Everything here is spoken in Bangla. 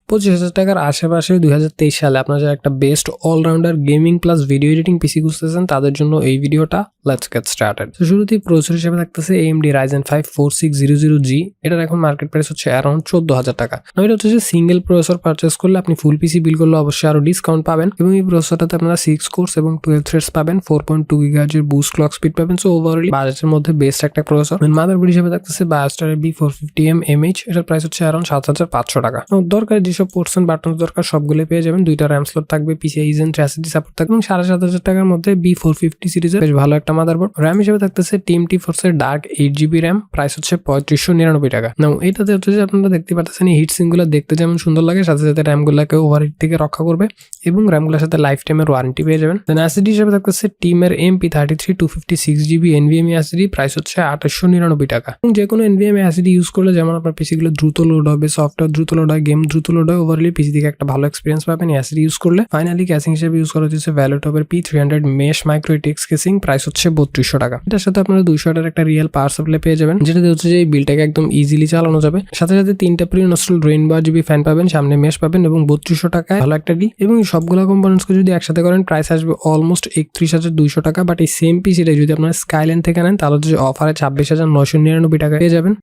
25,000 টাকার আশেপাশে 2023 সালে আপনারা যারা একটা best allrounder gaming plus video editing PC খুঁজতেছেন তাদের জন্য এই ভিডিওটা। Let's get started. তো শুরুতেই প্রসেসর হিসেবে থাকতেছে AMD Ryzen 5 4600G। এটার এখন মার্কেট প্রাইস হচ্ছে অ্যারাউন্ড 14,000 টাকা। এটা হচ্ছে যে সিঙ্গেল প্রসেসর পারচেস করলে আপনি ফুল পিসি বিল করলে অবশ্যই আরো ডিসকাউন্ট পাবেন এবং এই প্রসেসরটাতে আপনারা 6 কোর্স এবং 12 থ্রেডস পাবেন, 4.2 GHz এর বুস্ট ক্লক স্পিড পাবেন। সো ওভারঅলি বাজেটের মধ্যে বেস্ট একটা প্রসেসর। মাদারবোর্ড হিসেবে থাকতেছে বায়োস্টারের B450M MH। এটার প্রাইস হচ্ছে অ্যারাউন্ড 7,500 টাকা। দরকার যেসব পোর্টস এন্ড বাটন দরকার সবগুলো পেয়ে যাবেন। 2টা RAM স্লট থাকবে, RYZEN 3 সাপোর্ট থাকবে এবং 7,500 টাকার মধ্যে B450 সিরিজের বেশ ভালো একটা মাদারবোর্ড। RAM হিসেবে থাকতেছে TMT ফোর্স এর ডার্ক 8GB RAM, প্রাইস হচ্ছে 3599 টাকা। নাও এটাতে হচ্ছে যে আপনারা দেখতে পাচ্ছেন এই হিট সিঙ্কগুলো দেখতে যেমন সুন্দর লাগে, সাথে সাথে RAM গুলোকে ওভারহিট থেকে রক্ষা করবে এবং RAM গুলোর সাথে লাইফ টাইমের ওয়ারেন্টি পেয়ে যাবেন। দেন এসএসডি হিসেবে থাকতেছে টিমের MP33 256GB NVMe SSD, price হচ্ছে 2899 টাকা। এবং যে কোনো NVMe এসএসডি ইউজ করলে যেমন আপনার পিসি গুলো দ্রুত লোড হবে, সফটওয়্যার দ্রুত লোড হয়, গেম দ্রুত লোড হয়, ওভারঅলি পিসি থেকে একটা ভালো এক্সপিরিয়েন্স পাবেন এসএসডি ইউজ করলে। ফাইনালি ক্যাসিং হিসেবে ইউজ করা হচ্ছে ভ্যালুটপের P300 mesh micro ATX casing, price হচ্ছে 3200 টাকা। এটার সাথে আপনারা 200 ওয়াটের একটা রিয়েল পাওয়ার সাপ্লাই পেয়ে যাবেন, যেটাতে হচ্ছে যে এই বিলটাকে একদম ইজিলি চালানো যাবে। সাথে সাথে 3টা pre installed rainbow RGB fan পাবেন, সামনে মেশ পাবেন এবং 3200 টাকায় ভালো একটা ডিল। এবং সবগুলো কম্পোনেন্টসকে যদি একসাথে করেন প্রাইস আসবে অলমোস্ট 31,200 টাকা। বাট এই সেম পিসিটা যদি আপনারা স্কাইলাইন থেকে নেন তাহলে হচ্ছে অফারে 26,999 টাকা পেয়ে যাবেন।